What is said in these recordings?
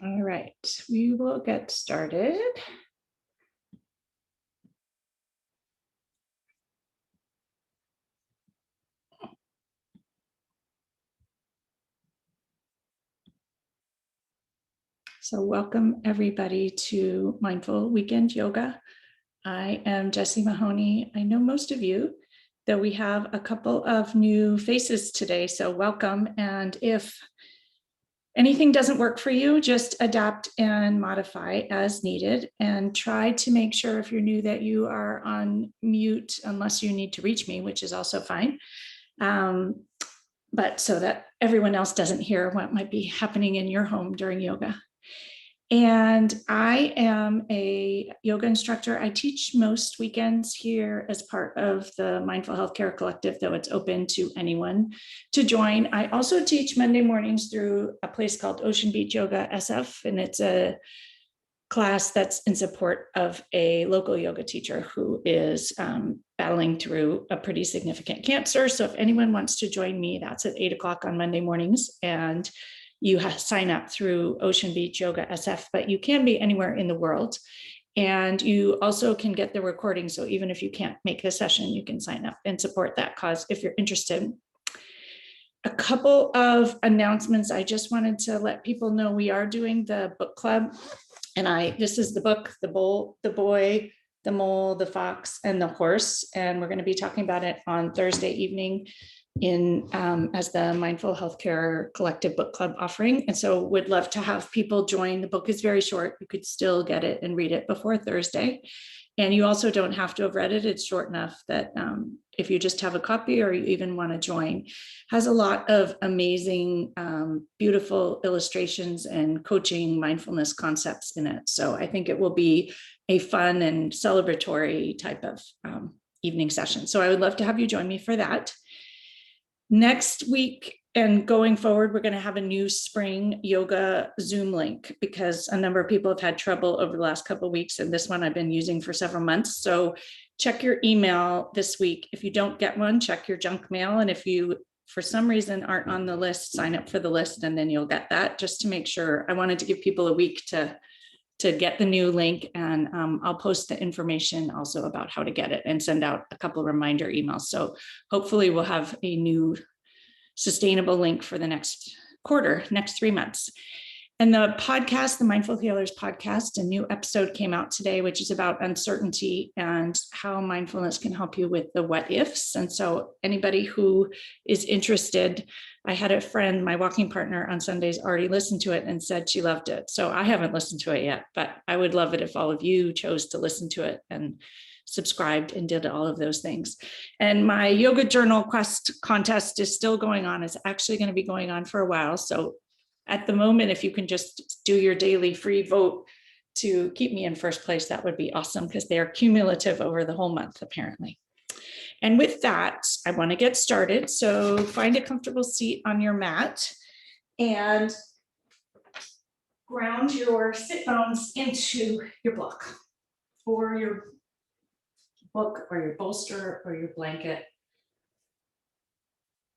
All right, we will get started. So welcome everybody to Mindful Weekend Yoga. I am Jessie Mahoney. I know most of you, though we have a couple of new faces today, so welcome. And if anything doesn't work for you, just adapt and modify as needed, and try to make sure if you're new that you are on mute unless you need to reach me, which is also fine. But so that everyone else doesn't hear what might be happening in your home during yoga. And I am a yoga instructor. I teach most weekends here as part of the Mindful Healthcare Collective, though it's open to anyone to join. I also teach Monday mornings through a place called Ocean Beach Yoga SF, and it's a class that's in support of a local yoga teacher who is battling through a pretty significant cancer. So if anyone wants to join me, that's at 8 o'clock on Monday mornings. And you sign up through Ocean Beach Yoga SF, but you can be anywhere in the world. And you also can get the recording. So even if you can't make the session, you can sign up and support that cause if you're interested. A couple of announcements. I just wanted to let people know we are doing the book club. And this is the book, The Boy, the Mole, the Fox, and the Horse. And we're going to be talking about it on Thursday evening as the Mindful Healthcare Collective Book Club offering. And so would love to have people join. The book is very short. You could still get it and read it before Thursday. And you also don't have to have read it. It's short enough that if you just have a copy or you even want to join, has a lot of amazing, beautiful illustrations and coaching mindfulness concepts in it. So I think it will be a fun and celebratory type of evening session. So I would love to have you join me for that. Next week and going forward, we're going to have a new spring yoga Zoom link because a number of people have had trouble over the last couple of weeks. And this one I've been using for several months. So check your email this week. If you don't get one, check your junk mail. And if you, for some reason, aren't on the list, sign up for the list and then you'll get that, just to make sure. I wanted to give people a week to get the new link, and I'll post the information also about how to get it and send out a couple of reminder emails. So hopefully we'll have a new sustainable link for the next quarter, next 3 months. And the podcast, the Mindful Healers podcast, a new episode came out today, which is about uncertainty and how mindfulness can help you with the what ifs. And so anybody who is interested, I had a friend, my walking partner on Sundays, already listened to it and said she loved it. So I haven't listened to it yet, but I would love it if all of you chose to listen to it and subscribed and did all of those things. And my yoga journal quest contest is still going on. It's actually going to be going on for a while. So at the moment, if you can just do your daily free vote to keep me in first place, that would be awesome, because they are cumulative over the whole month, apparently. And with that, I want to get started. So find a comfortable seat on your mat and ground your sit bones into your block or your book or your bolster or your blanket.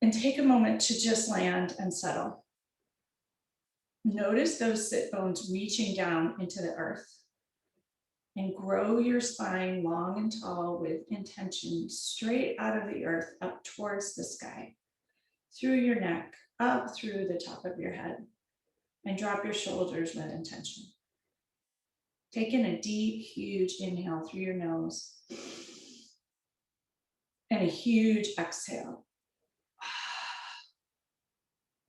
And take a moment to just land and settle. Notice those sit bones reaching down into the earth, and grow your spine long and tall with intention, straight out of the earth up towards the sky, through your neck, up through the top of your head, and drop your shoulders with intention. Take in a deep, huge inhale through your nose and a huge exhale.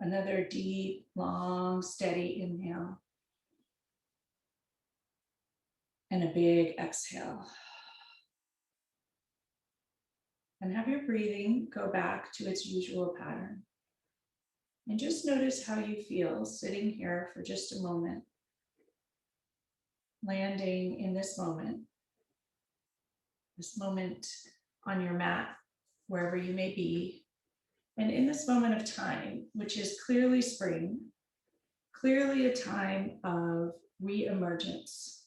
Another deep, long, steady inhale. And a big exhale. And have your breathing go back to its usual pattern. And just notice how you feel sitting here for just a moment. Landing in this moment on your mat, wherever you may be. And in this moment of time, which is clearly spring, clearly a time of reemergence.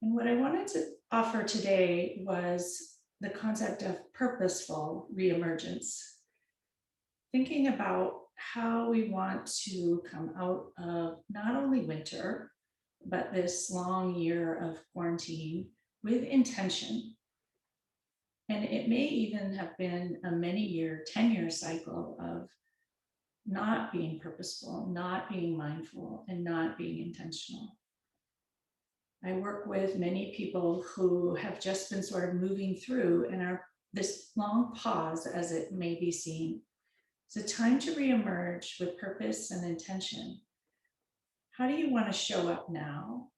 And what I wanted to offer today was the concept of purposeful reemergence. Thinking about how we want to come out of not only winter, but this long year of quarantine with intention. And it may even have been a many year, 10-year cycle of not being purposeful, not being mindful, and not being intentional. I work with many people who have just been sort of moving through and are this long pause, as it may be seen. It's a time to reemerge with purpose and intention. How do you want to show up now?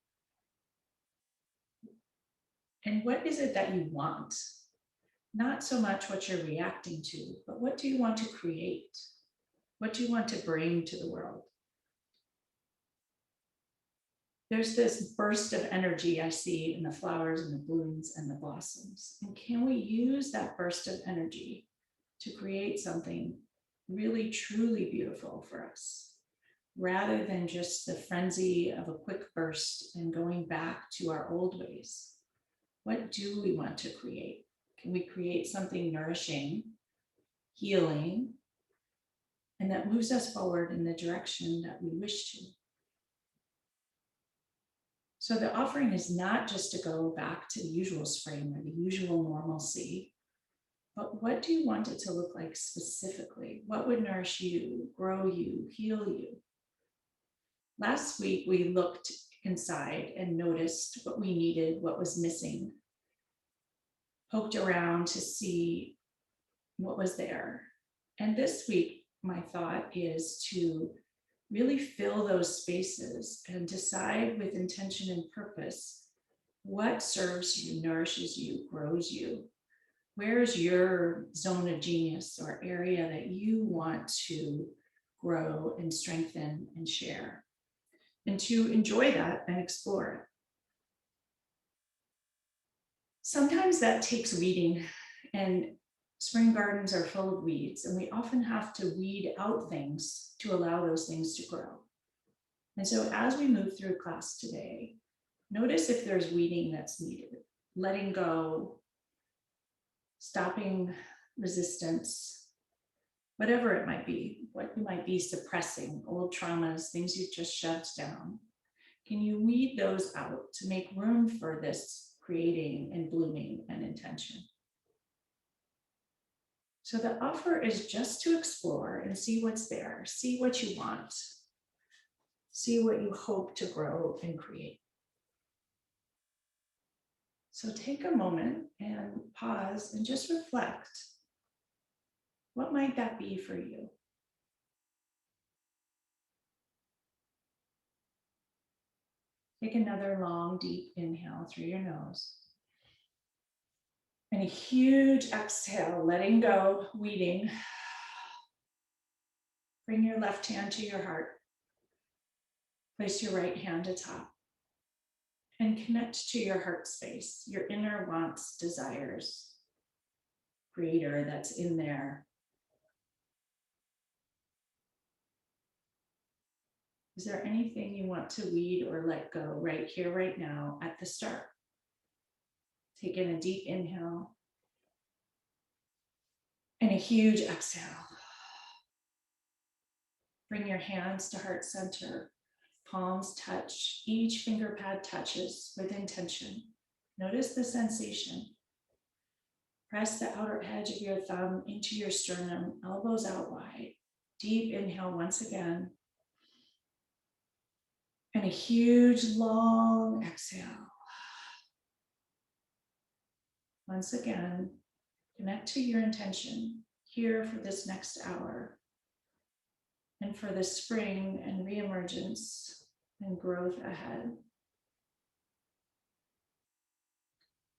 And what is it that you want? Not so much what you're reacting to, but what do you want to create? What do you want to bring to the world? There's this burst of energy I see in the flowers and the blooms and the blossoms. And can we use that burst of energy to create something really, truly beautiful for us, rather than just the frenzy of a quick burst and going back to our old ways? What do we want to create? Can we create something nourishing, healing, and that moves us forward in the direction that we wish to? So the offering is not just to go back to the usual spring or the usual normalcy, but what do you want it to look like specifically? What would nourish you, grow you, heal you? Last week, we looked inside and noticed what we needed, what was missing, poked around to see what was there. And this week, my thought is to really fill those spaces and decide with intention and purpose what serves you, nourishes you, grows you. Where's your zone of genius or area that you want to grow and strengthen and share, and to enjoy that and explore it? Sometimes that takes weeding, and spring gardens are full of weeds, and we often have to weed out things to allow those things to grow. And so as we move through class today, notice if there's weeding that's needed, letting go, stopping resistance, whatever it might be, what you might be suppressing, old traumas, things you've just shoved down. Can you weed those out to make room for this creating and blooming and intention? So the offer is just to explore and see what's there, see what you want, see what you hope to grow and create. So take a moment and pause and just reflect. What might that be for you? Take another long, deep inhale through your nose. And a huge exhale, letting go, weeding. Bring your left hand to your heart. Place your right hand atop. And connect to your heart space, your inner wants, desires, creator that's in there. Is there anything you want to weed or let go right here, right now at the start? Take in a deep inhale and a huge exhale. Bring your hands to heart center. Palms touch. Each finger pad touches with intention. Notice the sensation. Press the outer edge of your thumb into your sternum, elbows out wide. Deep inhale once again. And a huge, long exhale. Once again, connect to your intention here for this next hour and for the spring and reemergence and growth ahead.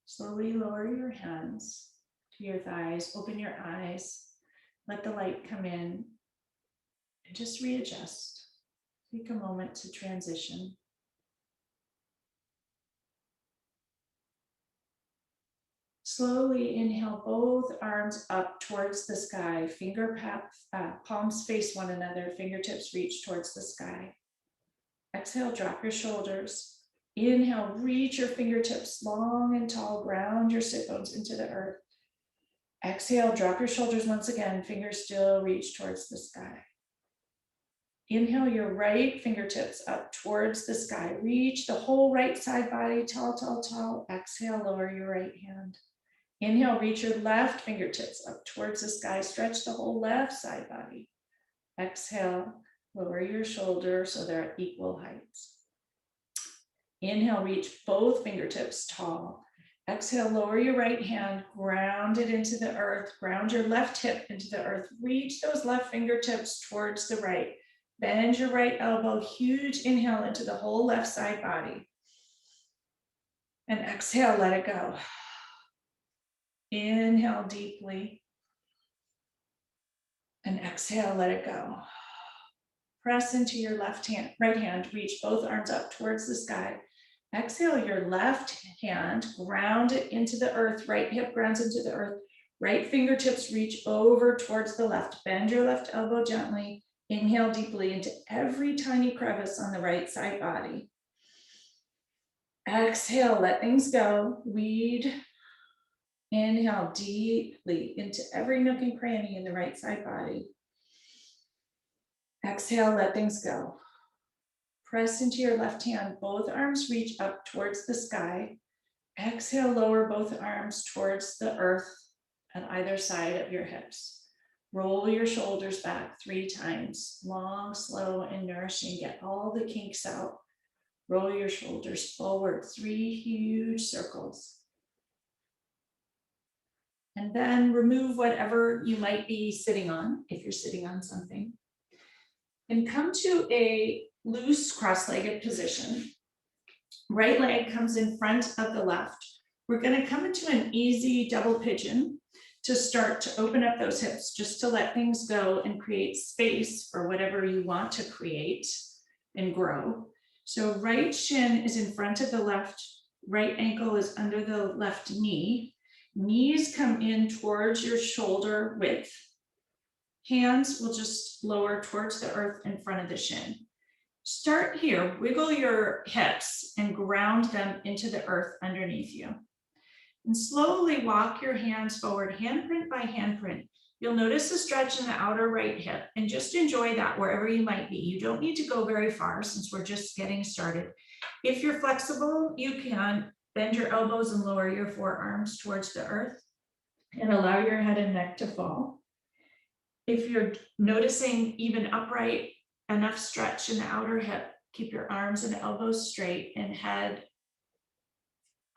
Slowly lower your hands to your thighs, open your eyes, let the light come in, and just readjust. Take a moment to transition. Slowly inhale both arms up towards the sky, palms face one another, fingertips reach towards the sky. Exhale, drop your shoulders. Inhale, reach your fingertips long and tall, ground your sit bones into the earth. Exhale, drop your shoulders once again, fingers still reach towards the sky. Inhale your right fingertips up towards the sky. Reach the whole right side body, tall, tall, tall. Exhale, lower your right hand. Inhale, reach your left fingertips up towards the sky. Stretch the whole left side body. Exhale, lower your shoulders so they're at equal heights. Inhale, reach both fingertips tall. Exhale, lower your right hand, ground it into the earth. Ground your left hip into the earth. Reach those left fingertips towards the right. Bend your right elbow, huge inhale into the whole left side body. And exhale, let it go. Inhale deeply. And exhale, let it go. Press into your right hand, reach both arms up towards the sky. Exhale your left hand, ground it into the earth, right hip grounds into the earth, right fingertips reach over towards the left. Bend your left elbow gently. Inhale deeply into every tiny crevice on the right side body. Exhale, let things go. Weed. Inhale deeply into every nook and cranny in the right side body. Exhale, let things go. Press into your left hand, both arms reach up towards the sky. Exhale, lower both arms towards the earth on either side of your hips. Roll your shoulders back 3 times, long, slow, and nourishing. Get all the kinks out. Roll your shoulders forward, 3 huge circles. And then remove whatever you might be sitting on, if you're sitting on something. And come to a loose cross-legged position. Right leg comes in front of the left. We're going to come into an easy double pigeon to start to open up those hips, just to let things go and create space for whatever you want to create and grow. So right shin is in front of the left, right ankle is under the left knee. Knees come in towards your shoulder width. Hands will just lower towards the earth in front of the shin. Start here, wiggle your hips and ground them into the earth underneath you. And slowly walk your hands forward, handprint by handprint. You'll notice a stretch in the outer right hip and just enjoy that wherever you might be. You don't need to go very far since we're just getting started. If you're flexible, you can bend your elbows and lower your forearms towards the earth and allow your head and neck to fall. If you're noticing even upright, enough stretch in the outer hip, keep your arms and elbows straight and head,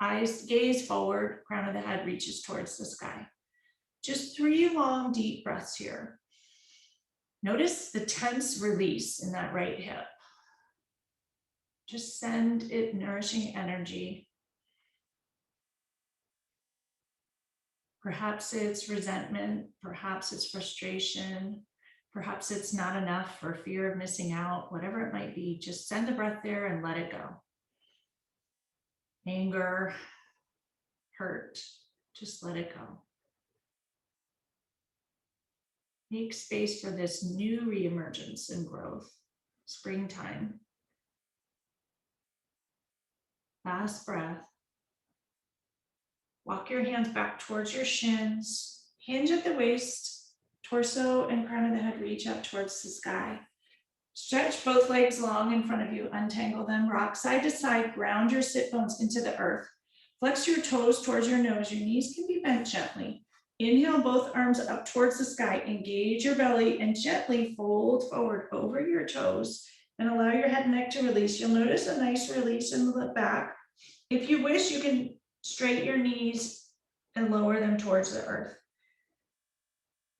eyes, gaze forward, crown of the head reaches towards the sky. Just 3 long, deep breaths here. Notice the tense release in that right hip. Just send it nourishing energy. Perhaps it's resentment, perhaps it's frustration, perhaps it's not enough for fear of missing out, whatever it might be, just send the breath there and let it go. Anger, hurt, just let it go. Make space for this new reemergence and growth, springtime. Last breath. Walk your hands back towards your shins, hinge at the waist, torso and crown of the head reach up towards the sky. Stretch both legs long in front of you, untangle them, rock side to side, ground your sit bones into the earth. Flex your toes towards your nose, your knees can be bent gently. Inhale both arms up towards the sky, engage your belly and gently fold forward over your toes and allow your head and neck to release. You'll notice a nice release in the back. If you wish, you can straighten your knees and lower them towards the earth.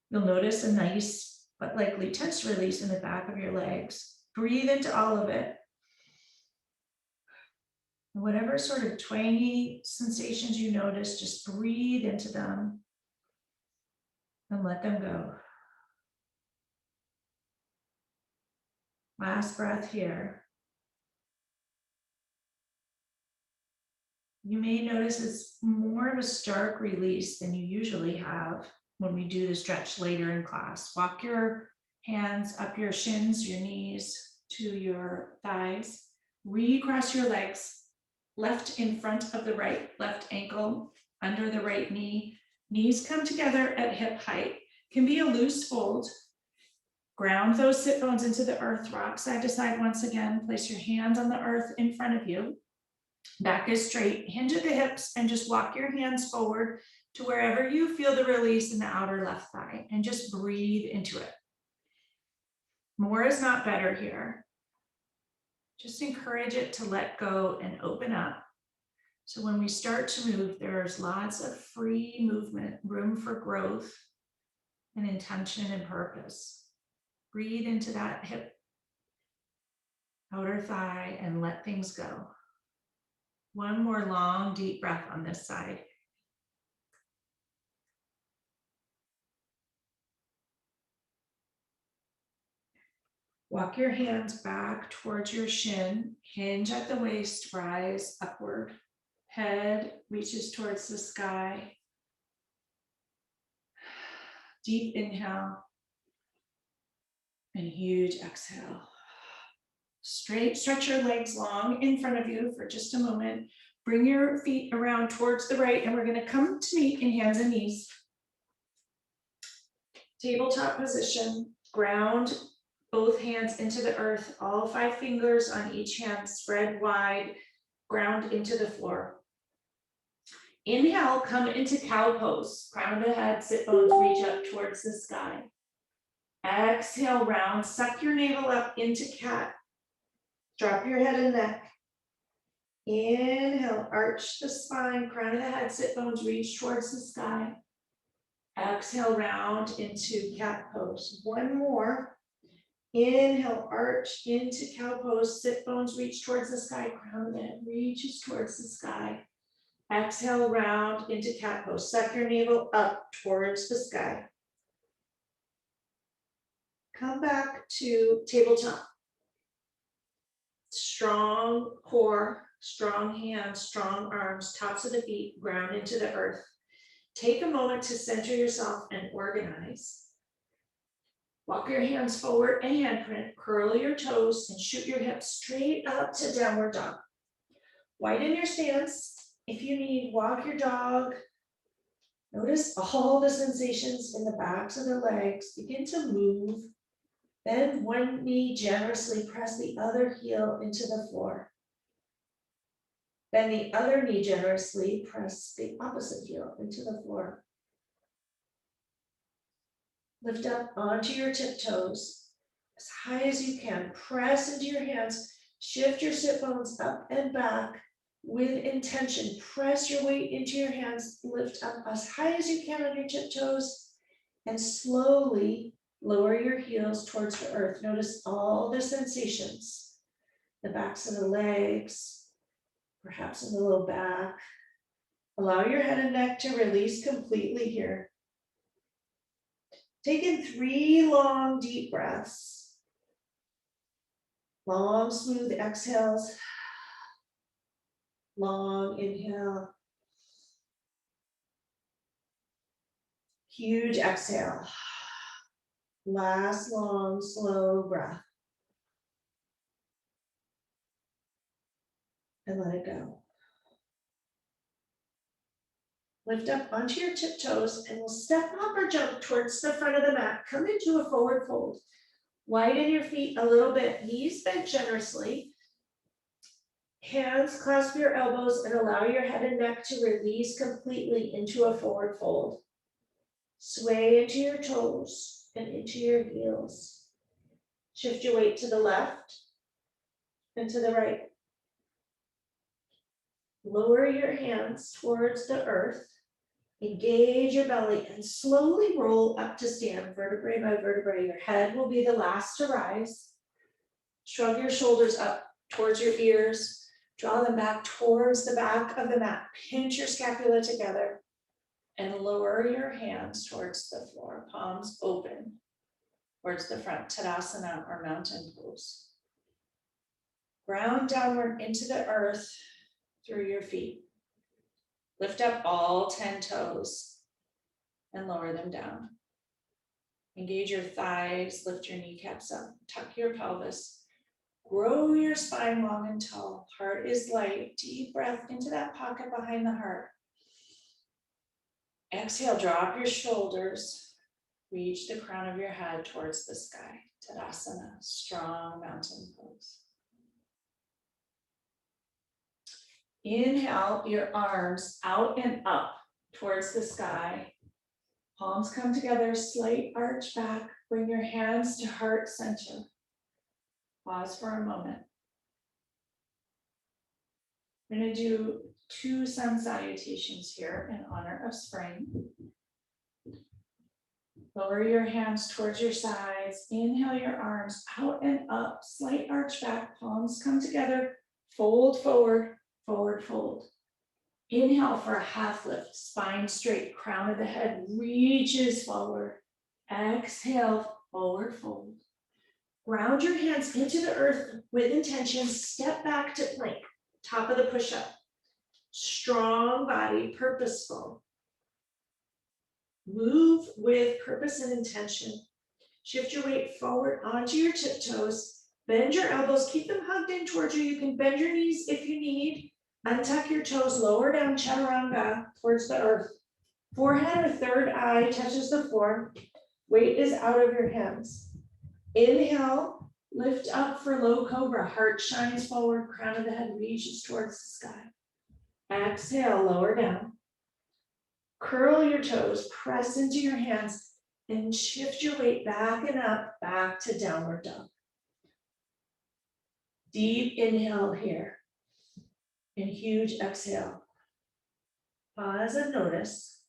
You'll notice a nice but likely tense release in the back of your legs. Breathe into all of it. And whatever sort of twangy sensations you notice, just breathe into them and let them go. Last breath here. You may notice it's more of a stark release than you usually have when we do the stretch later in class. Walk your hands up your shins, your knees to your thighs. Recross your legs, left in front of the right, left ankle, under the right knee. Knees come together at hip height. Can be a loose fold. Ground those sit bones into the earth, rock side to side once again. Place your hands on the earth in front of you. Back is straight, hinge at the hips, and just walk your hands forward to wherever you feel the release in the outer left thigh, and just breathe into it. More is not better here. Just encourage it to let go and open up. So when we start to move, there's lots of free movement, room for growth and intention and purpose. Breathe into that hip, outer thigh, and let things go. One more long, deep breath on this side. Walk your hands back towards your shin, hinge at the waist, rise upward. Head reaches towards the sky. Deep inhale and huge exhale. Straight, stretch your legs long in front of you for just a moment. Bring your feet around towards the right, and we're going to come to meet in hands and knees. Tabletop position, ground both hands into the earth, all 5 fingers on each hand spread wide, ground into the floor. Inhale, come into cow pose. Crown of the head, sit bones reach up towards the sky. Exhale, round, suck your navel up into cat. Drop your head and neck. Inhale, arch the spine, crown of the head, sit bones reach towards the sky. Exhale, round into cat pose. One more. Inhale, arch into cow pose, sit bones reach towards the sky, crown of the head reaches towards the sky. Exhale, round into cat pose. Suck your navel up towards the sky. Come back to tabletop. Strong core, strong hands, strong arms, tops of the feet, ground into the earth. Take a moment to center yourself and organize. Walk your hands forward and handprint, curl your toes and shoot your hips straight up to downward dog. Widen your stance. If you need, walk your dog. Notice all the sensations in the backs of the legs. Begin to move. Bend one knee generously, press the other heel into the floor. Bend the other knee generously, press the opposite heel into the floor. Lift up onto your tiptoes as high as you can. Press into your hands. Shift your sit bones up and back with intention. Press your weight into your hands. Lift up as high as you can on your tiptoes and slowly lower your heels towards the earth. Notice all the sensations, the backs of the legs, perhaps in the low back. Allow your head and neck to release completely here. Take in 3 long, deep breaths. Long, smooth exhales. Long inhale. Huge exhale. Last long, slow breath. And let it go. Lift up onto your tiptoes and we'll step up or jump towards the front of the mat. Come into a forward fold. Widen your feet a little bit, knees bent generously. Hands clasp your elbows and allow your head and neck to release completely into a forward fold. Sway into your toes and into your heels. Shift your weight to the left and to the right. Lower your hands towards the earth. Engage your belly and slowly roll up to stand, vertebrae by vertebrae. Your head will be the last to rise. Shrug your shoulders up towards your ears. Draw them back towards the back of the mat. Pinch your scapula together and lower your hands towards the floor, palms open towards the front, Tadasana or mountain pose. Ground downward into the earth through your feet. Lift up all 10 toes and lower them down. Engage your thighs, lift your kneecaps up, tuck your pelvis. Grow your spine long and tall. Heart is light. Deep breath into that pocket behind the heart. Exhale, drop your shoulders. Reach the crown of your head towards the sky. Tadasana, strong mountain pose. Inhale your arms out and up towards the sky. Palms come together, slight arch back. Bring your hands to heart center. Pause for a moment. We're going to do 2 sun salutations here in honor of spring. Lower your hands towards your sides. Inhale your arms out and up. Slight arch back. Palms come together. Fold forward, forward fold. Inhale for a half lift. Spine straight. Crown of the head reaches forward. Exhale, forward fold. Ground your hands into the earth with intention. Step back to plank. Top of the push-up. Strong body, purposeful. Move with purpose and intention. Shift your weight forward onto your tiptoes. Bend your elbows, keep them hugged in towards you. You can bend your knees if you need. Untuck your toes, lower down chaturanga towards the earth. Forehead or third eye touches the floor. Weight is out of your hands. Inhale, lift up for low cobra. Heart shines forward, crown of the head reaches towards the sky. Exhale, lower down. Curl your toes, press into your hands, and shift your weight back and up, back to downward dog. Deep inhale here, and huge exhale. Pause and notice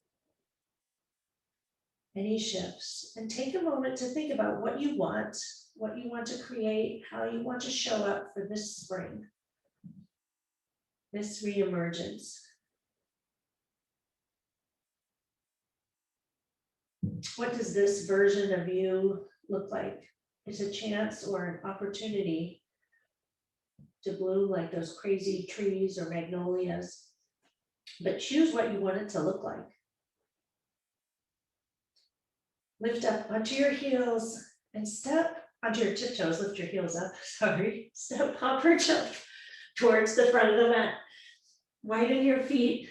any shifts, and take a moment to think about what you want to create, how you want to show up for this spring, this reemergence. What does this version of you look like? It's a chance or an opportunity to bloom like those crazy trees or magnolias, but choose what you want it to look like. Lift up onto your heels and step onto your tiptoes, lift your heels up, sorry. Step, hop or jump towards the front of the mat. Widen your feet.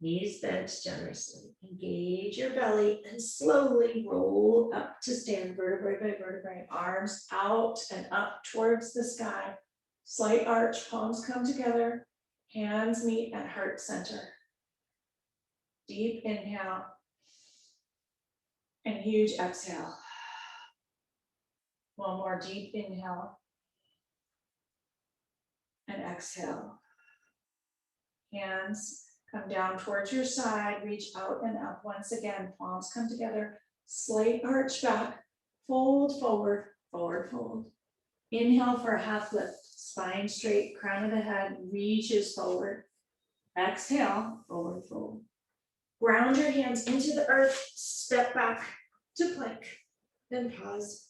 Knees bent generously. Engage your belly and slowly roll up to stand, vertebrae by vertebrae. Arms out and up towards the sky. Slight arch, palms come together. Hands meet at heart center. Deep inhale and huge exhale. One more deep inhale and exhale. Hands come down towards your side, reach out and up once again. Palms come together, slight arch back, fold forward, forward fold. Inhale for a half lift, spine straight, crown of the head reaches forward. Exhale, forward fold. Ground your hands into the earth, step back to plank, then pause.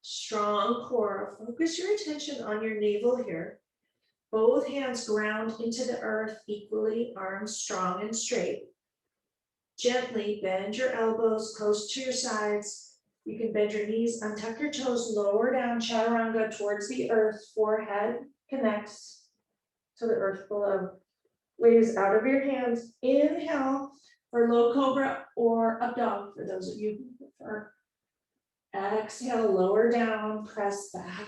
Strong core, focus your attention on your navel here. Both hands ground into the earth equally, arms strong and straight. Gently bend your elbows close to your sides. You can bend your knees, untuck your toes, lower down chaturanga towards the earth. Forehead connects to the earth below. Weight is out of your hands. Inhale for low cobra or up dog for those of you who prefer. Exhale, lower down, press back,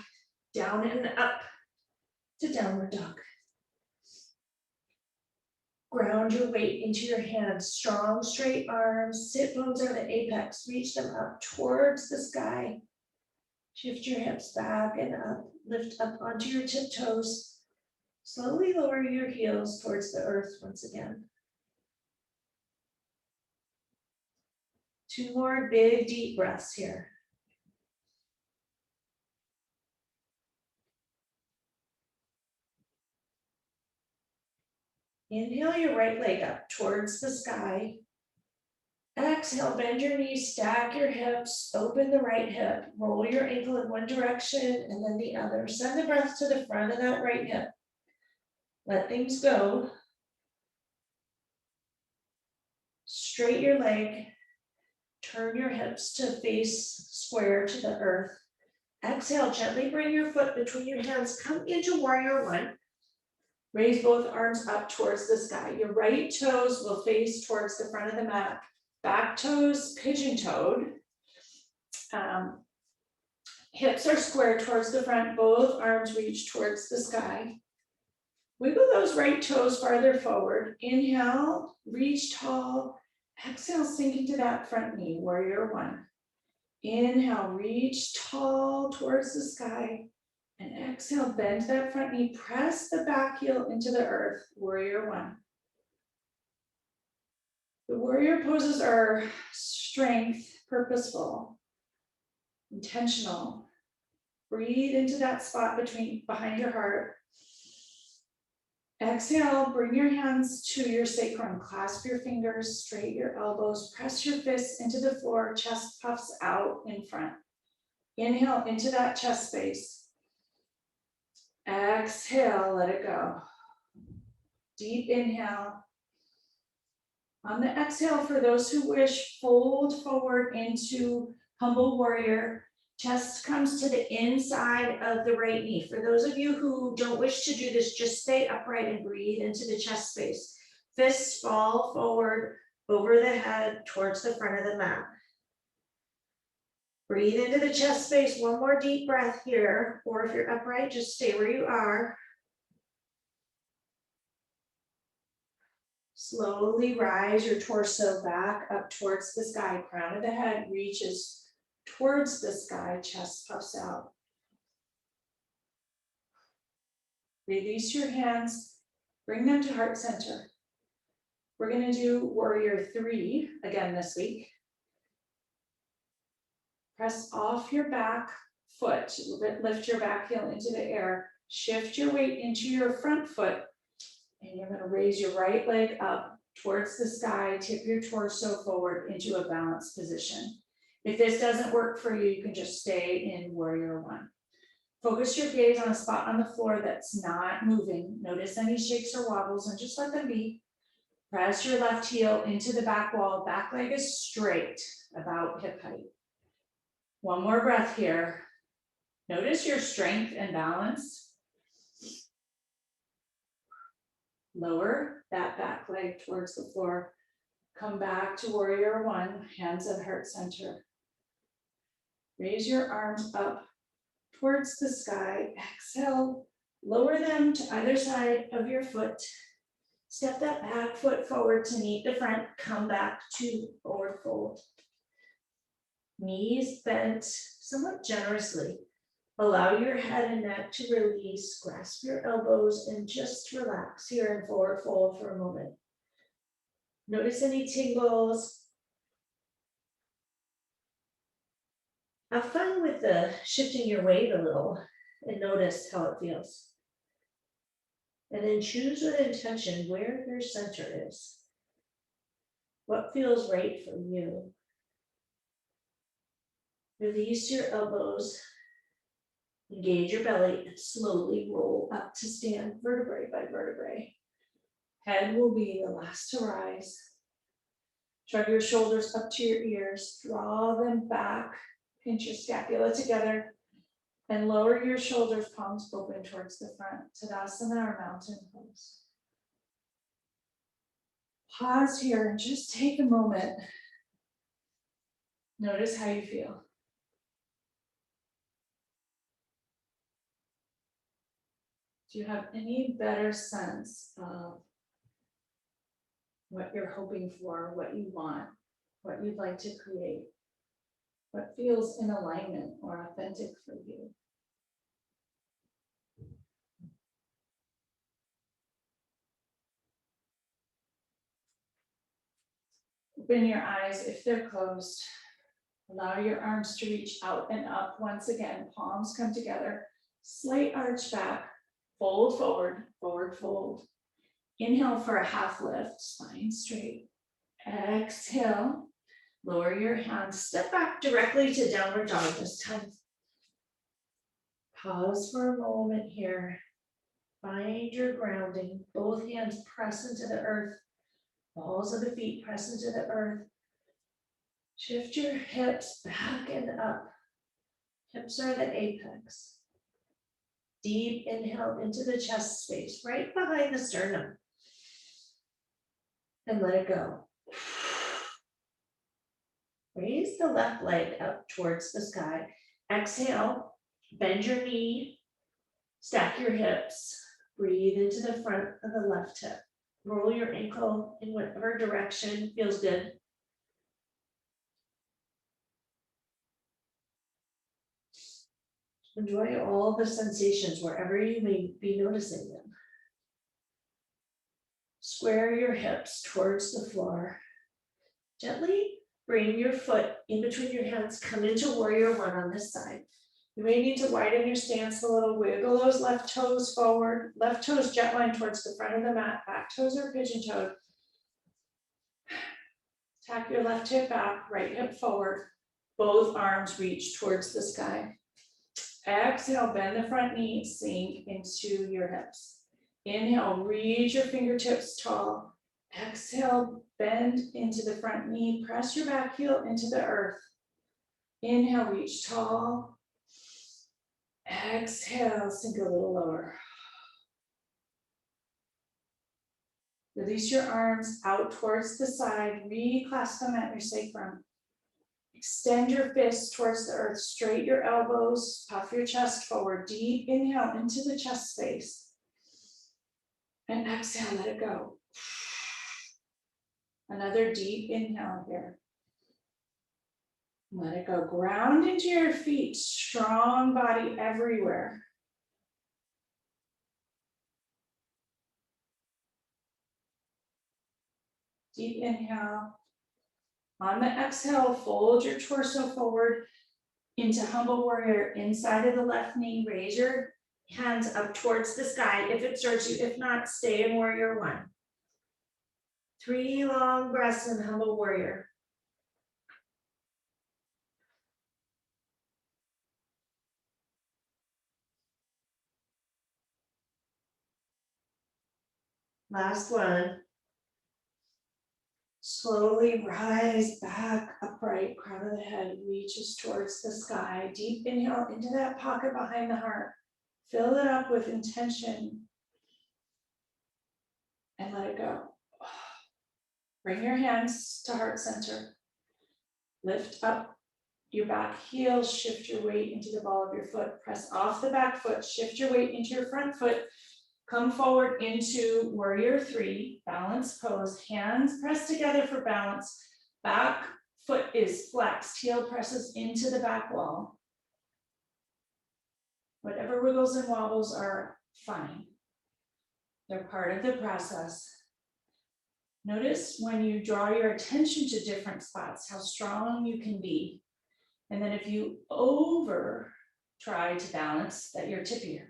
down and up to downward dog. Ground your weight into your hands, strong straight arms, sit bones are the apex, reach them up towards the sky. Shift your hips back and up, lift up onto your tiptoes. Slowly lower your heels towards the earth once again. 2 more big deep breaths here. Inhale your right leg up towards the sky. Exhale, bend your knees, stack your hips, open the right hip, roll your ankle in one direction and then the other. Send the breath to the front of that right hip. Let things go. Straight your leg, turn your hips to face square to the earth. Exhale, gently bring your foot between your hands, come into warrior one. Raise both arms up towards the sky. Your right toes will face towards the front of the mat. Back toes pigeon-toed. Hips are square towards the front, both arms reach towards the sky. Wiggle those right toes farther forward. Inhale, reach tall. Exhale, sink into that front knee, warrior one. Inhale, reach tall towards the sky. And exhale, bend that front knee. Press the back heel into the earth, warrior one. The warrior poses are strength, purposeful, intentional. Breathe into that spot behind your heart. Exhale, bring your hands to your sacrum, clasp your fingers, straight your elbows, press your fists into the floor, chest puffs out in front. Inhale into that chest space. Exhale, let it go. Deep inhale. On the exhale, for those who wish, fold forward into humble warrior. Chest comes to the inside of the right knee. For those of you who don't wish to do this, just stay upright and breathe into the chest space. Fists fall forward over the head towards the front of the mat. Breathe into the chest space. One more deep breath here, or if you're upright, just stay where you are. Slowly rise your torso back up towards the sky. Crown of the head reaches towards the sky, chest puffs out. Release your hands, bring them to heart center. We're going to do warrior three again this week. Press off your back foot, lift your back heel into the air, shift your weight into your front foot, and you're going to raise your right leg up towards the sky, tip your torso forward into a balanced position. If this doesn't work for you, you can just stay in warrior one. Focus your gaze on a spot on the floor that's not moving. Notice any shakes or wobbles and just let them be. Press your left heel into the back wall. Back leg is straight, about hip height. One more breath here. Notice your strength and balance. Lower that back leg towards the floor. Come back to warrior one, hands at heart center. Raise your arms up towards the sky. Exhale, lower them to either side of your foot. Step that back foot forward to meet the front. Come back to forward fold. Knees bent somewhat generously. Allow your head and neck to release. Grasp your elbows and just relax here in forward fold for a moment. Notice any tingles. Have fun with the shifting your weight a little and notice how it feels. And then choose with intention where your center is. What feels right for you? Release your elbows, engage your belly, and slowly roll up to stand vertebrae by vertebrae. Head will be the last to rise. Shrug your shoulders up to your ears, draw them back. Pinch your scapula together and lower your shoulders, palms open towards the front. Tadasana or mountain pose. Pause here and just take a moment. Notice how you feel. Do you have any better sense of what you're hoping for, what you want, what you'd like to create? What feels in alignment or authentic for you? Open your eyes if they're closed. Allow your arms to reach out and up. Once again, palms come together. Slight arch back. Fold forward, forward fold. Inhale for a half lift, spine straight. Exhale. Lower your hands, step back directly to downward dog this time. Pause for a moment here. Find your grounding. Both hands press into the earth. Balls of the feet press into the earth. Shift your hips back and up. Hips are the apex. Deep inhale into the chest space, right behind the sternum. And let it go. Raise the left leg up towards the sky. Exhale, bend your knee, stack your hips, breathe into the front of the left hip. Roll your ankle in whatever direction feels good. Enjoy all the sensations wherever you may be noticing them. Square your hips towards the floor. Gently bring your foot in between your hands. Come into warrior one on this side. You may need to widen your stance a little. Wiggle those left toes forward. Left toes jet line towards the front of the mat. Back toes are pigeon-toed. Tap your left hip back, right hip forward. Both arms reach towards the sky. Exhale, bend the front knee, sink into your hips. Inhale, reach your fingertips tall. Exhale, bend into the front knee, press your back heel into the earth. Inhale, reach tall. Exhale, sink a little lower. Release your arms out towards the side, reclasp them at your sacrum. Extend your fists towards the earth, straight your elbows, puff your chest forward. Deep inhale into the chest space. And exhale, let it go. Another deep inhale here. Let it go. Ground into your feet, strong body everywhere. Deep inhale. On the exhale, fold your torso forward into humble warrior, inside of the left knee. Raise your hands up towards the sky if it serves you. If not, stay in warrior one. 3 long breaths in humble warrior. Last one. Slowly rise back upright, crown of the head reaches towards the sky. Deep inhale into that pocket behind the heart. Fill it up with intention and let it go. Bring your hands to heart center. Lift up your back heel, shift your weight into the ball of your foot. Press off the back foot, shift your weight into your front foot. Come forward into warrior 3, balance pose, hands pressed together for balance. Back foot is flexed, heel presses into the back wall. Whatever wiggles and wobbles are fine. They're part of the process. Notice when you draw your attention to different spots, how strong you can be. And then if you try to balance, that you're tippier.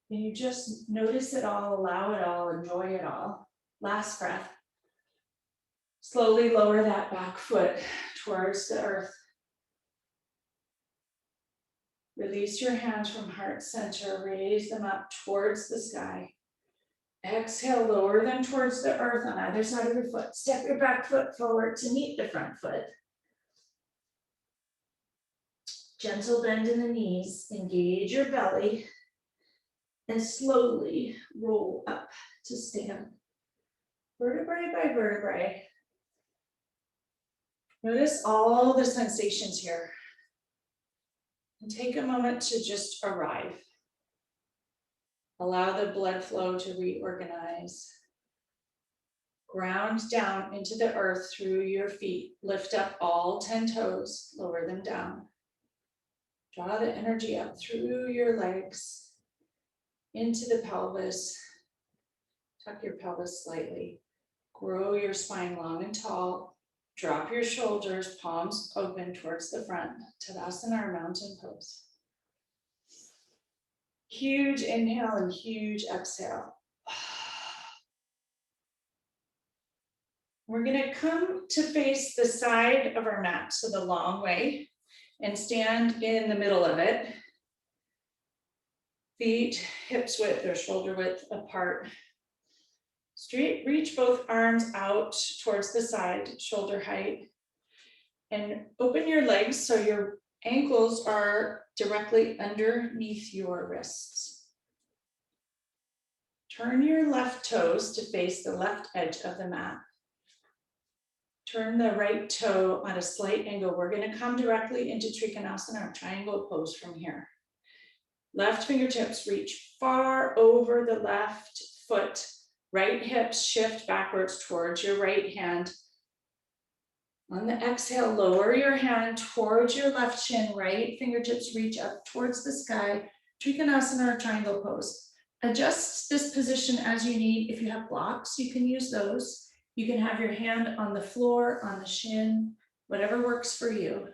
And you just notice it all, allow it all, enjoy it all. Last breath. Slowly lower that back foot towards the earth. Release your hands from heart center, raise them up towards the sky. Exhale, lower them towards the earth on either side of your foot. Step your back foot forward to meet the front foot. Gentle bend in the knees, engage your belly, and slowly roll up to stand. Vertebrae by vertebrae. Notice all the sensations here. And take a moment to just arrive. Allow the blood flow to reorganize. Ground down into the earth through your feet. Lift up all 10 toes, lower them down. Draw the energy up through your legs, into the pelvis. Tuck your pelvis slightly. Grow your spine long and tall. Drop your shoulders, palms open towards the front. Tadasana or mountain pose. Huge inhale and huge exhale. We're going to come to face the side of our mat, so the long way, and stand in the middle of it. Feet hips width or shoulder width apart. Straight, reach both arms out towards the side, shoulder height. And open your legs so your ankles are directly underneath your wrists. Turn your left toes to face the left edge of the mat. Turn the right toe on a slight angle. We're going to come directly into Trikonasana, our triangle pose from here. Left fingertips reach far over the left foot. Right hips shift backwards towards your right hand. On the exhale, lower your hand towards your left shin. Right fingertips reach up towards the sky. Trikonasana or triangle pose. Adjust this position as you need. If you have blocks, you can use those. You can have your hand on the floor, on the shin, whatever works for you.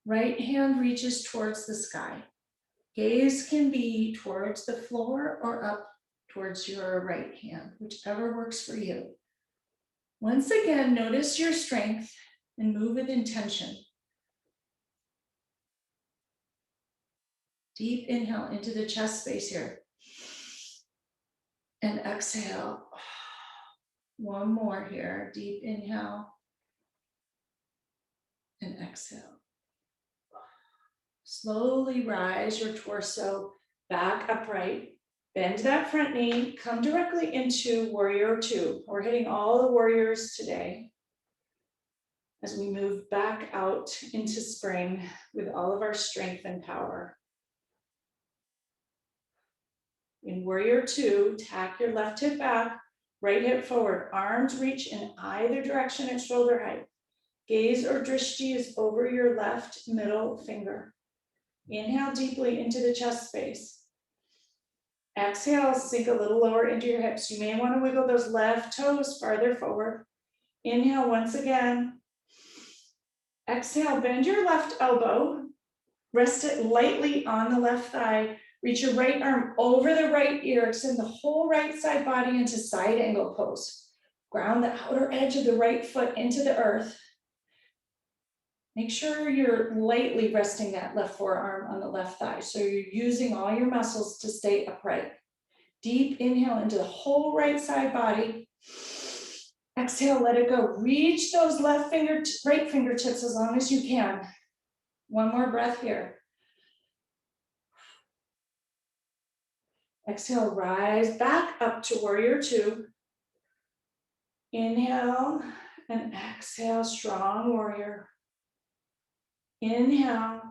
Right hand reaches towards the sky. Gaze can be towards the floor or up towards your right hand, whichever works for you. Once again, notice your strength and move with intention. Deep inhale into the chest space here. And exhale. One more here. Deep inhale. And exhale. Slowly rise your torso back upright. Bend that front knee. Come directly into warrior two. We're hitting all the warriors today as we move back out into spring with all of our strength and power. In warrior two, tack your left hip back, right hip forward. Arms reach in either direction at shoulder height. Gaze or drishti is over your left middle finger. Inhale deeply into the chest space. Exhale, sink a little lower into your hips. You may want to wiggle those left toes farther forward. Inhale once again. Exhale, bend your left elbow. Rest it lightly on the left thigh. Reach your right arm over the right ear. Extend the whole right side body into side angle pose. Ground the outer edge of the right foot into the earth. Make sure you're lightly resting that left forearm on the left thigh. So you're using all your muscles to stay upright. Deep inhale into the whole right side body. Exhale, let it go. Reach those right fingertips as long as you can. One more breath here. Exhale, rise back up to warrior two. Inhale and exhale, strong warrior. Inhale,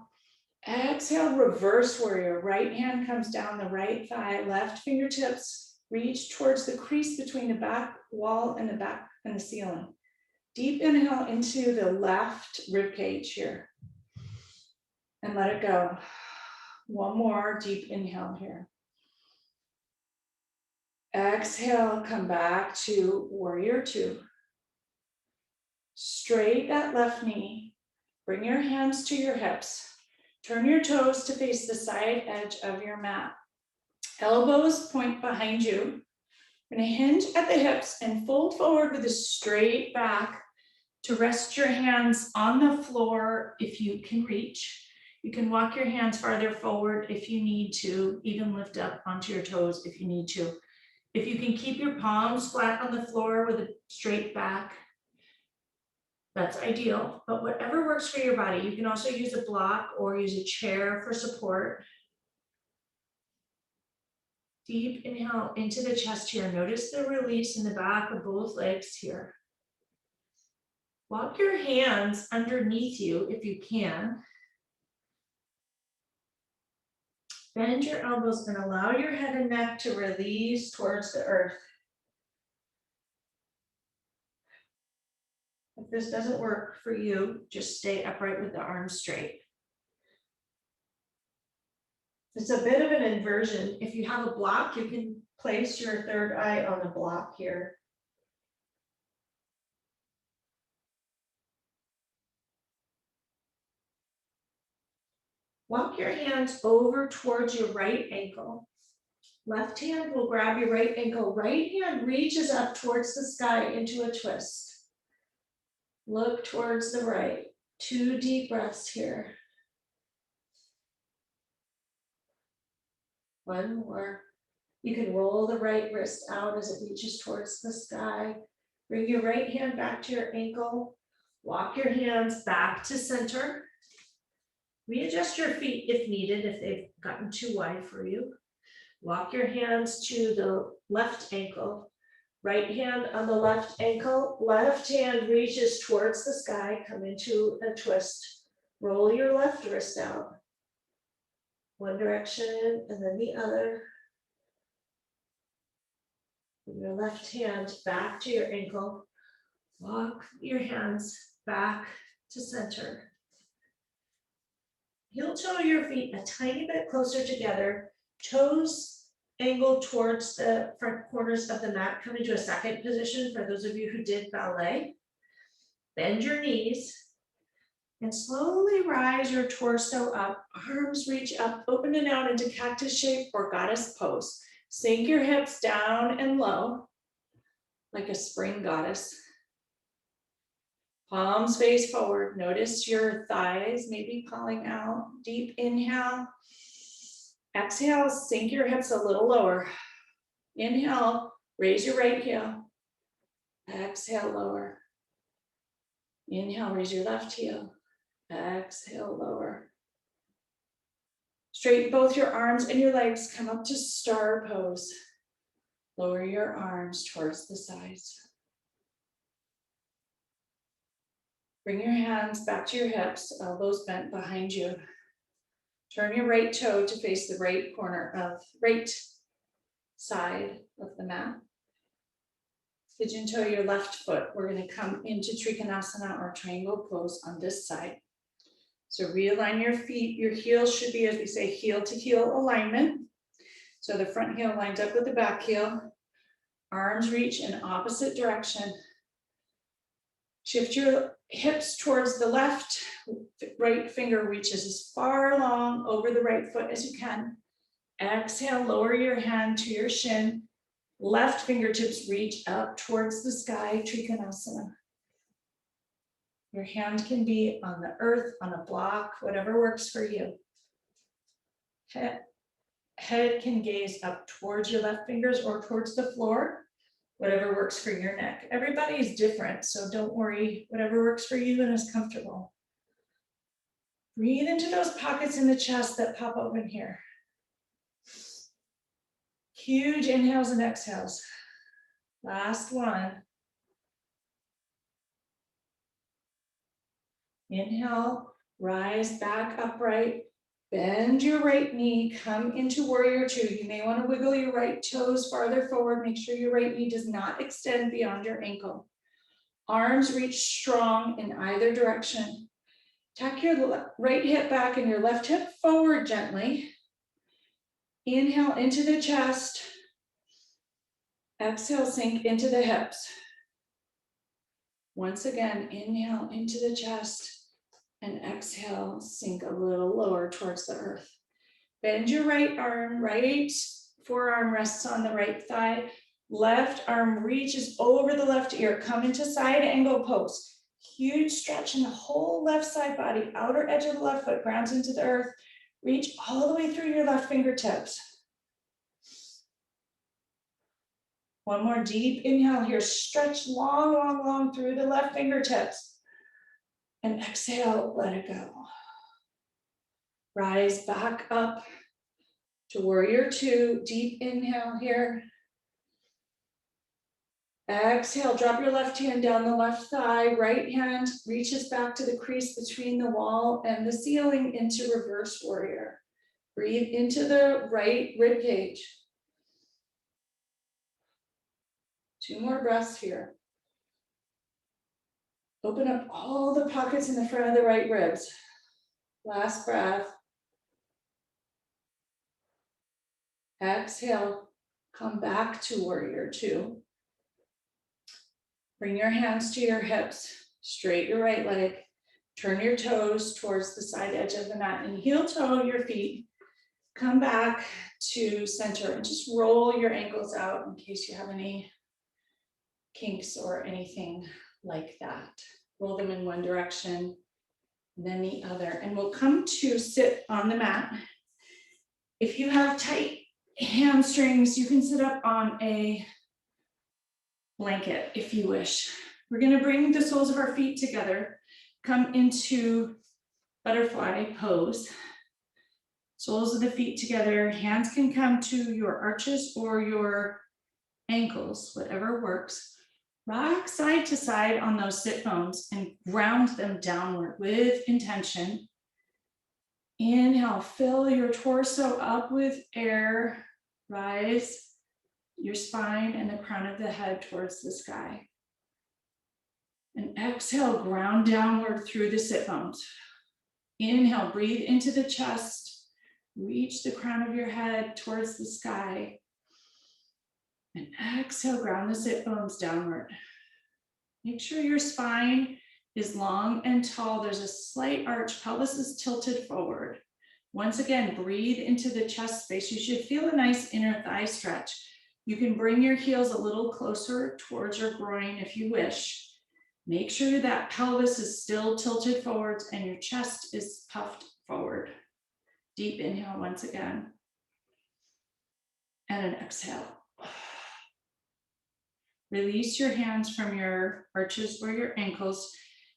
exhale, reverse warrior. Right hand comes down the right thigh, left fingertips reach towards the crease between the back wall and the ceiling. Deep inhale into the left rib cage here. And let it go. One more deep inhale here. Exhale, come back to warrior two. Straight that left knee. Bring your hands to your hips. Turn your toes to face the side edge of your mat. Elbows point behind you. You're going to hinge at the hips and fold forward with a straight back to rest your hands on the floor if you can reach. You can walk your hands farther forward if you need to, even lift up onto your toes if you need to. If you can keep your palms flat on the floor with a straight back, that's ideal, but whatever works for your body. You can also use a block or use a chair for support. Deep inhale into the chest here. Notice the release in the back of both legs here. Walk your hands underneath you if you can. Bend your elbows and allow your head and neck to release towards the earth. If this doesn't work for you, just stay upright with the arms straight. It's a bit of an inversion. If you have a block, you can place your third eye on the block here. Walk your hands over towards your right ankle. Left hand will grab your right ankle. Right hand reaches up towards the sky into a twist. Look towards the right. 2 deep breaths here. One more. You can roll the right wrist out as it reaches towards the sky. Bring your right hand back to your ankle. Walk your hands back to center. Readjust your feet if needed, if they've gotten too wide for you. Walk your hands to the left ankle. Right hand on the left ankle, left hand reaches towards the sky, come into a twist. Roll your left wrist out. One direction and then the other. Bring your left hand back to your ankle. Walk your hands back to center. Heel toe your feet a tiny bit closer together. Toes angled towards the front corners of the mat. Come into a second position for those of you who did ballet. Bend your knees and slowly rise your torso up. Arms reach up, open and out into cactus shape or goddess pose. Sink your hips down and low like a spring goddess. Palms face forward. Notice your thighs maybe calling out. Deep inhale. Exhale, sink your hips a little lower. Inhale, raise your right heel. Exhale, lower. Inhale, raise your left heel. Exhale, lower. Straighten both your arms and your legs. Come up to star pose. Lower your arms towards the sides. Bring your hands back to your hips, elbows bent behind you. Turn your right toe to face the right corner of right side of the mat. Pigeon toe your left foot. We're going to come into Trikonasana or triangle pose on this side. So realign your feet. Your heels should be, as we say, heel to heel alignment. So the front heel lines up with the back heel. Arms reach in opposite direction. Shift your hips towards the left. Right finger reaches as far along over the right foot as you can. Exhale, lower your hand to your shin. Left fingertips reach up towards the sky, Trikonasana. Your hand can be on the earth, on a block, whatever works for you. Head can gaze up towards your left fingers or towards the floor, whatever works for your neck. Everybody is different, so don't worry, whatever works for you and is comfortable. Breathe into those pockets in the chest that pop open here. Huge inhales and exhales. Last one. Inhale, rise back upright. Bend your right knee, come into warrior two. You may want to wiggle your right toes farther forward. Make sure your right knee does not extend beyond your ankle. Arms reach strong in either direction. Tuck your right hip back and your left hip forward gently. Inhale into the chest. Exhale, sink into the hips. Once again, inhale into the chest. And exhale, sink a little lower towards the earth. Bend your right arm, right forearm rests on the right thigh. Left arm reaches over the left ear. Come into side angle pose. Huge stretch in the whole left side body. Outer edge of the left foot grounds into the earth. Reach all the way through your left fingertips. One more deep inhale here. Stretch long, long, long through the left fingertips. And exhale, let it go. Rise back up to warrior two. Deep inhale here. Exhale, drop your left hand down the left thigh. Right hand reaches back to the crease between the wall and the ceiling into reverse warrior. Breathe into the right rib cage. Two more breaths here. Open up all the pockets in the front of the right ribs. Last breath. Exhale, come back to warrior two. Bring your hands to your hips, straight your right leg, turn your toes towards the side edge of the mat and heel toe your feet. Come back to center and just roll your ankles out in case you have any kinks or anything like that. Roll them in one direction, then the other. And we'll come to sit on the mat. If you have tight hamstrings, you can sit up on a blanket if you wish. We're going to bring the soles of our feet together, come into butterfly pose. Soles of the feet together, hands can come to your arches or your ankles, whatever works. Rock side to side on those sit bones and ground them downward with intention. Inhale, fill your torso up with air. Rise your spine and the crown of the head towards the sky. And exhale, ground downward through the sit bones. Inhale, breathe into the chest. Reach the crown of your head towards the sky. And exhale, ground the sit bones downward. Make sure your spine is long and tall. There's a slight arch, pelvis is tilted forward. Once again, breathe into the chest space. You should feel a nice inner thigh stretch. You can bring your heels a little closer towards your groin if you wish. Make sure that pelvis is still tilted forwards and your chest is puffed forward. Deep inhale once again. And an exhale. Release your hands from your arches or your ankles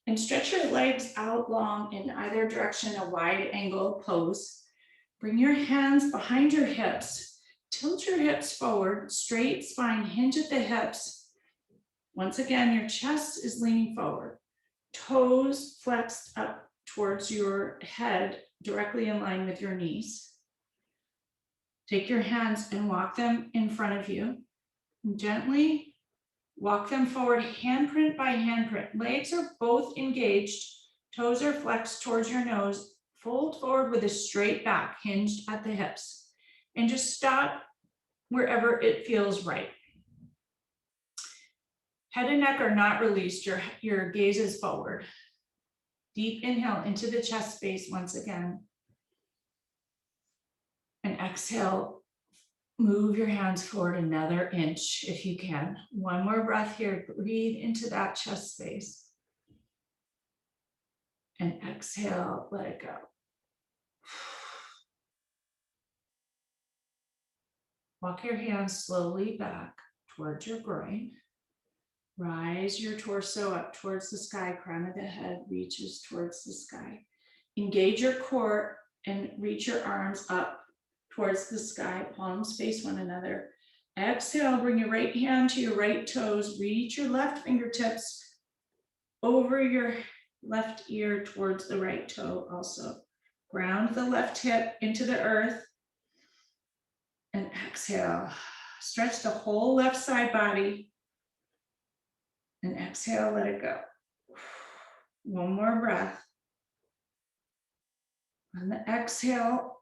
and stretch your legs out long in either direction, a wide angle pose. Bring your hands behind your hips. Tilt your hips forward, straight spine, hinge at the hips. Once again, your chest is leaning forward. Toes flexed up towards your head, directly in line with your knees. Take your hands and walk them in front of you. And gently walk them forward, handprint by handprint. Legs are both engaged. Toes are flexed towards your nose. Fold forward with a straight back, hinged at the hips. And just stop wherever it feels right. Head and neck are not released. Your gaze is forward. Deep inhale into the chest space once again. And exhale, move your hands forward another inch if you can. One more breath here. Breathe into that chest space. And exhale, let it go. Walk your hands slowly back towards your groin. Rise your torso up towards the sky. Crown of the head reaches towards the sky. Engage your core and reach your arms up towards the sky. Palms face one another. Exhale, bring your right hand to your right toes. Reach your left fingertips over your left ear towards the right toe also. Ground the left hip into the earth. And exhale. Stretch the whole left side body. And exhale, let it go. One more breath. On the exhale,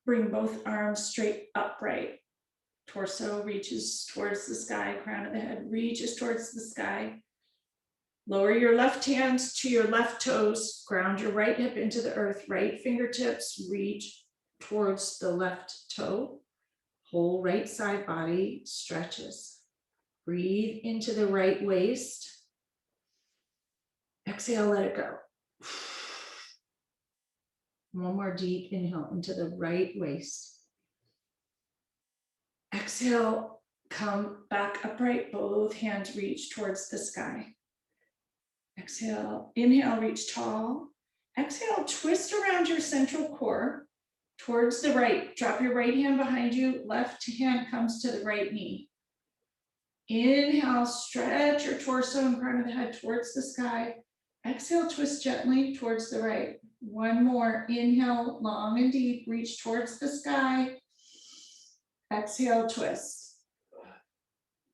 bring both arms straight upright. Torso reaches towards the sky. Crown of the head reaches towards the sky. Lower your left hands to your left toes. Ground your right hip into the earth. Right fingertips reach towards the left toe. Whole right side body stretches. Breathe into the right waist. Exhale, let it go. One more deep inhale into the right waist. Exhale, come back upright. Both hands reach towards the sky. Exhale, inhale, reach tall. Exhale, twist around your central core towards the right. Drop your right hand behind you. Left hand comes to the right knee. Inhale, stretch your torso and crown of the head towards the sky. Exhale, twist gently towards the right. One more. Inhale, long and deep, reach towards the sky. Exhale, twist.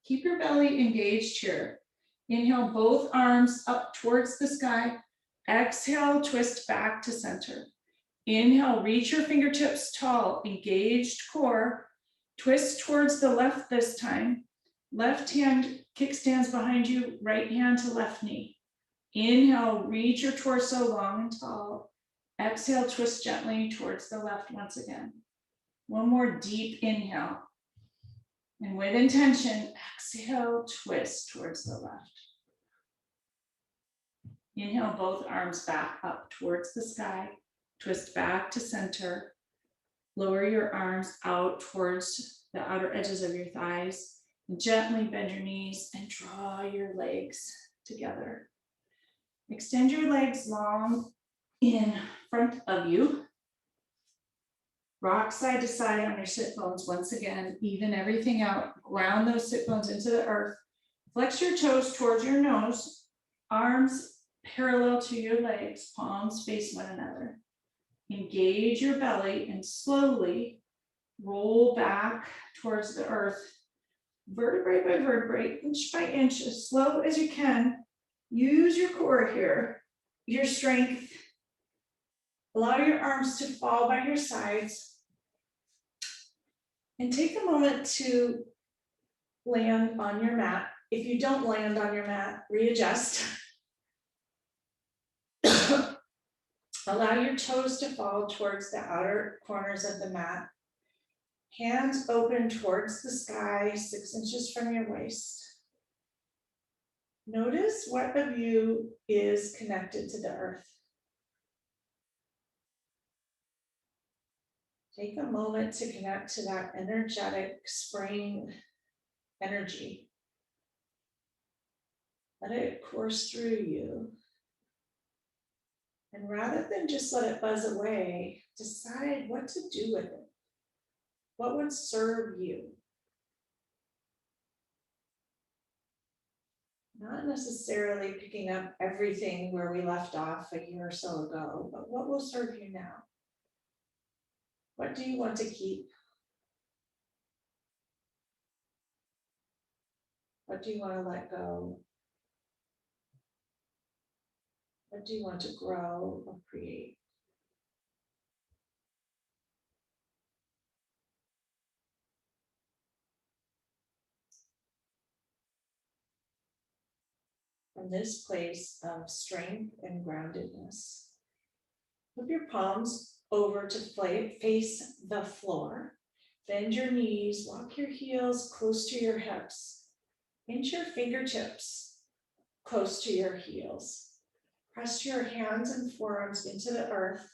Keep your belly engaged here. Inhale, both arms up towards the sky. Exhale, twist back to center. Inhale, reach your fingertips tall, engaged core. Twist towards the left this time. Left hand kickstands behind you, right hand to left knee. Inhale, reach your torso long and tall. Exhale, twist gently towards the left once again. One more deep inhale. And with intention, exhale, twist towards the left. Inhale, both arms back up towards the sky. Twist back to center. Lower your arms out towards the outer edges of your thighs. Gently bend your knees and draw your legs together. Extend your legs long in front of you. Rock side to side on your sit bones. Once again, even everything out. Ground those sit bones into the earth. Flex your toes towards your nose. Arms parallel to your legs. Palms face one another. Engage your belly and slowly roll back towards the earth. Vertebrae by vertebrae, inch by inch, as slow as you can. Use your core here, your strength. Allow your arms to fall by your sides. And take a moment to land on your mat. If you don't land on your mat, readjust. Allow your toes to fall towards the outer corners of the mat. Hands open towards the sky, 6 inches from your waist. Notice what of you is connected to the earth. Take a moment to connect to that energetic spring energy. Let it course through you. And rather than just let it buzz away, decide what to do with it. What would serve you? Not necessarily picking up everything where we left off a year or so ago, but what will serve you now? What do you want to keep? What do you want to let go? What do you want to grow or create? From this place of strength and groundedness, flip your palms over to face the floor. Bend your knees, walk your heels close to your hips. Inch your fingertips close to your heels. Press your hands and forearms into the earth.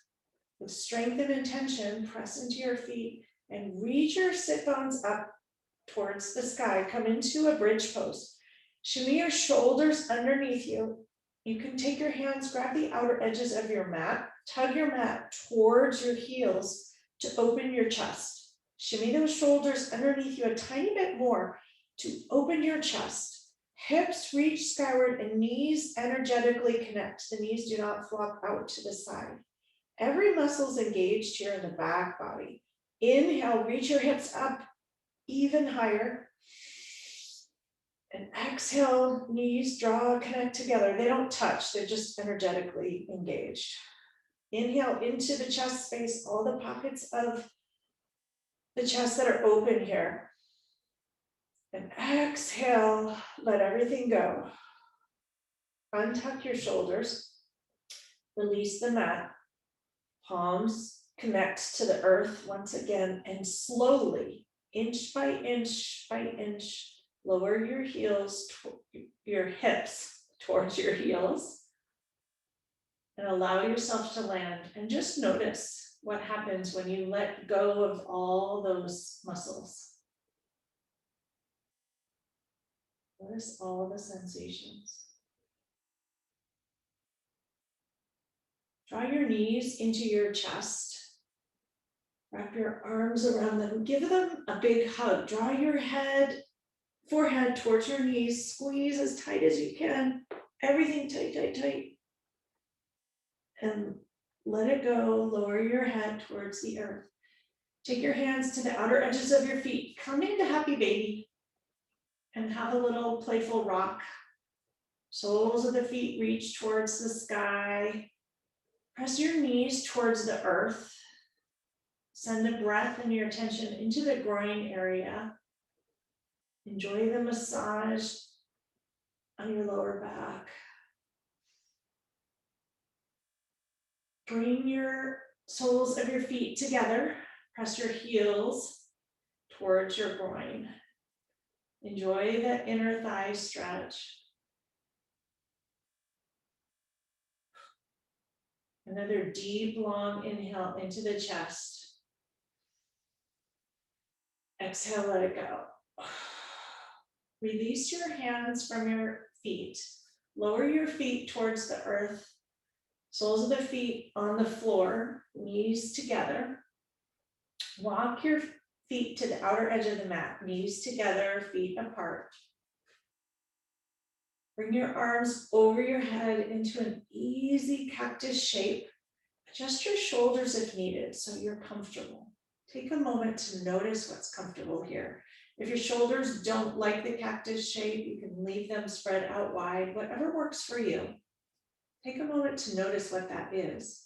With strength and intention, press into your feet and reach your sit bones up towards the sky. Come into a bridge pose. Shimmy your shoulders underneath you. You can take your hands, grab the outer edges of your mat, tug your mat towards your heels to open your chest. Shimmy those shoulders underneath you a tiny bit more to open your chest. Hips reach skyward and knees energetically connect. The knees do not flop out to the side. Every muscle is engaged here in the back body. Inhale, reach your hips up even higher. And exhale, knees draw, connect together. They don't touch, they're just energetically engaged. Inhale into the chest space, all the pockets of the chest that are open here. And exhale, let everything go. Untuck your shoulders, release the mat, palms connect to the earth once again, and slowly, inch by inch by inch, lower your heels, your hips towards your heels, and allow yourself to land. And just notice what happens when you let go of all those muscles. Notice all the sensations. Draw your knees into your chest. Wrap your arms around them. Give them a big hug. Draw your forehead towards your knees. Squeeze as tight as you can. Everything tight, tight, tight. And let it go. Lower your head towards the earth. Take your hands to the outer edges of your feet. Come into happy baby. And have a little playful rock. Soles of the feet reach towards the sky. Press your knees towards the earth. Send the breath and your attention into the groin area. Enjoy the massage on your lower back. Bring your soles of your feet together. Press your heels towards your groin. Enjoy the inner thigh stretch. Another deep, long inhale into the chest. Exhale, let it go. Release your hands from your feet. Lower your feet towards the earth. Soles of the feet on the floor, knees together. Walk your feet to the outer edge of the mat, knees together, feet apart. Bring your arms over your head into an easy cactus shape. Adjust your shoulders if needed so you're comfortable. Take a moment to notice what's comfortable here. If your shoulders don't like the cactus shape, you can leave them spread out wide, whatever works for you. Take a moment to notice what that is.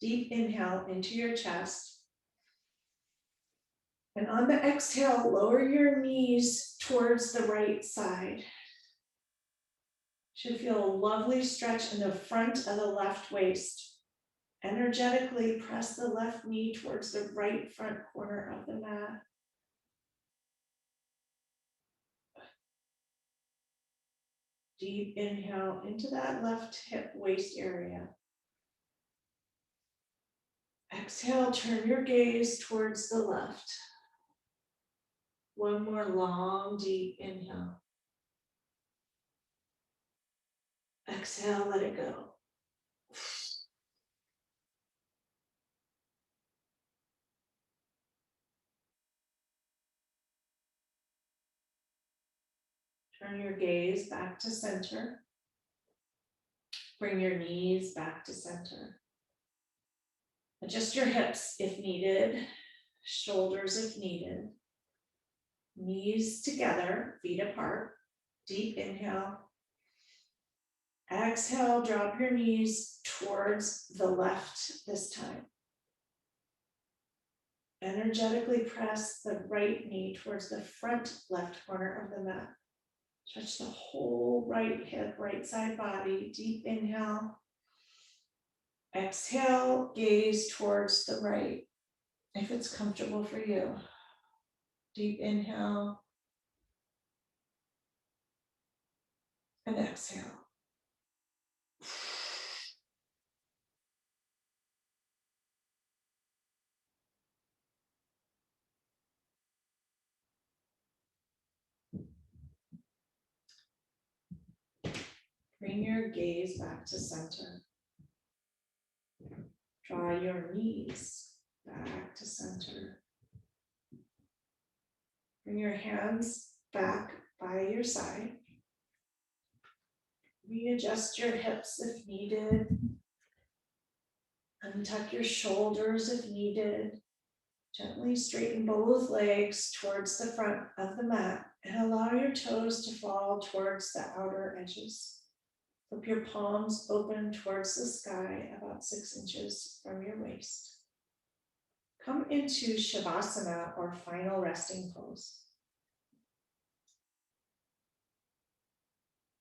Deep inhale into your chest. And on the exhale, lower your knees towards the right side. Should feel a lovely stretch in the front of the left waist. Energetically press the left knee towards the right front corner of the mat. Deep inhale into that left hip waist area. Exhale, turn your gaze towards the left. One more long, deep inhale. Exhale, let it go. Turn your gaze back to center. Bring your knees back to center. Adjust your hips if needed, shoulders if needed. Knees together, feet apart. Deep inhale. Exhale, drop your knees towards the left this time. Energetically press the right knee towards the front left corner of the mat. Stretch the whole right hip, right side body. Deep inhale. Exhale, gaze towards the right, if it's comfortable for you. Deep inhale. And exhale. Bring your gaze back to center. Draw your knees back to center. Bring your hands back by your side. Readjust your hips if needed. Untuck your shoulders if needed. Gently straighten both legs towards the front of the mat and allow your toes to fall towards the outer edges. Flip your palms open towards the sky about 6 inches from your waist. Come into Shavasana, or final resting pose.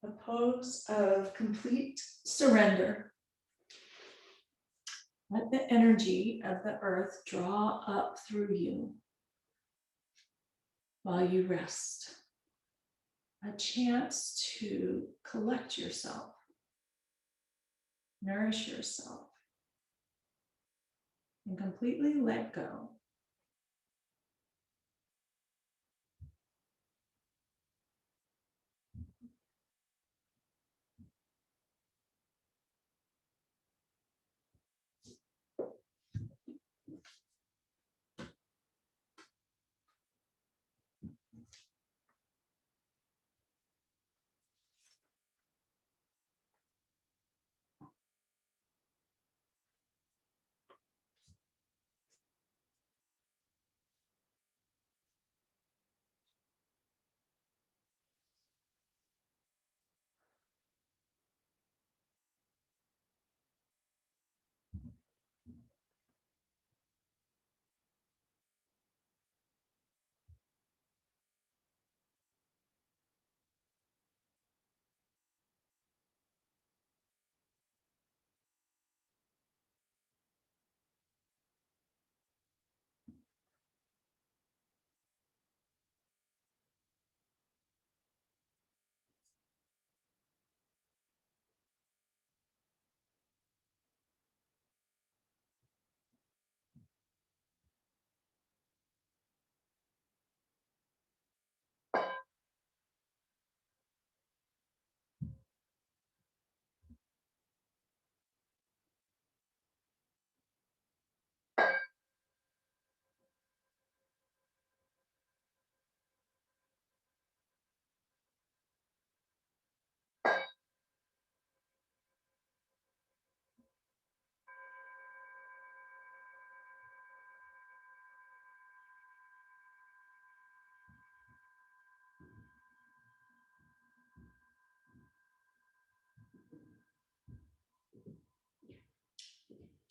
A pose of complete surrender. Let the energy of the earth draw up through you while you rest. A chance to collect yourself, nourish yourself, and completely let go.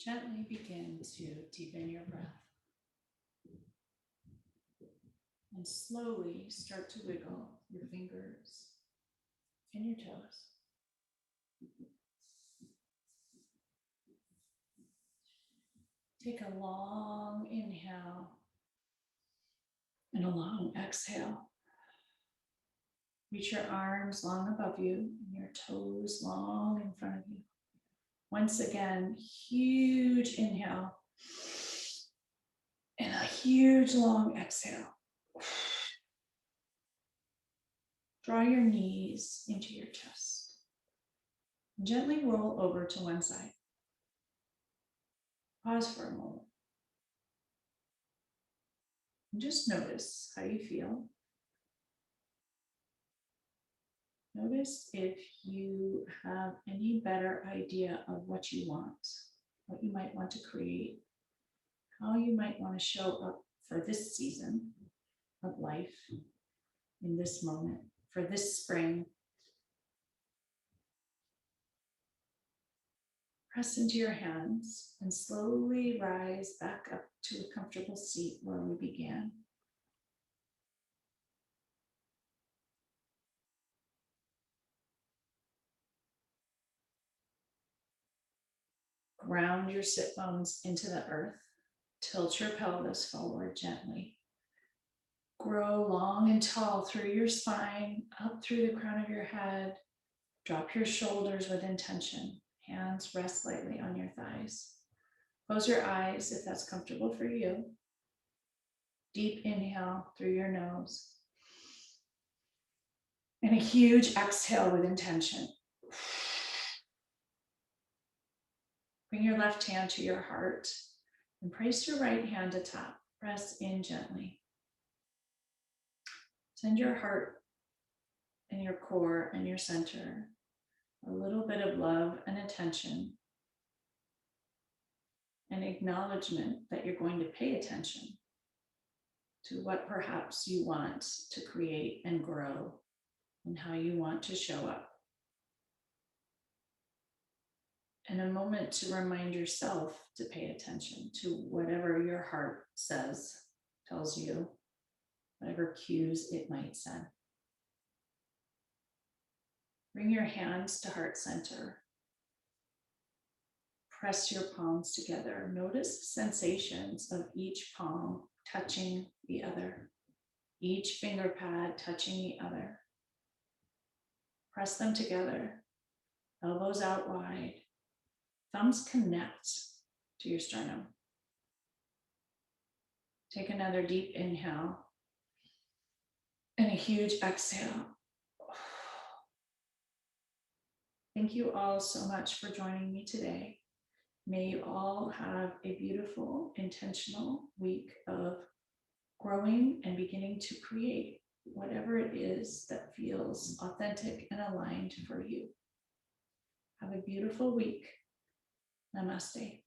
Gently begin to deepen your breath. And slowly start to wiggle your fingers and your toes. Take a long inhale and a long exhale. Reach your arms long above you and your toes long in front of you. Once again, huge inhale and a huge long exhale. Draw your knees into your chest. Gently roll over to one side. Pause for a moment. And just notice how you feel. Notice if you have any better idea of what you want, what you might want to create, how you might want to show up for this season of life, in this moment, for this spring. Press into your hands and slowly rise back up to a comfortable seat where we began. Ground your sit bones into the earth. Tilt your pelvis forward gently. Grow long and tall through your spine, up through the crown of your head. Drop your shoulders with intention. Hands rest lightly on your thighs. Close your eyes if that's comfortable for you. Deep inhale through your nose. And a huge exhale with intention. Bring your left hand to your heart and place your right hand atop. Press in gently. Send your heart and your core and your center a little bit of love and attention, and acknowledgement that you're going to pay attention to what perhaps you want to create and grow and how you want to show up. And a moment to remind yourself to pay attention to whatever your heart says, tells you, whatever cues it might send. Bring your hands to heart center. Press your palms together. Notice sensations of each palm touching the other, each finger pad touching the other. Press them together, elbows out wide. Thumbs connect to your sternum. Take another deep inhale and a huge exhale. Thank you all so much for joining me today. May you all have a beautiful, intentional week of growing and beginning to create whatever it is that feels authentic and aligned for you. Have a beautiful week. Namaste.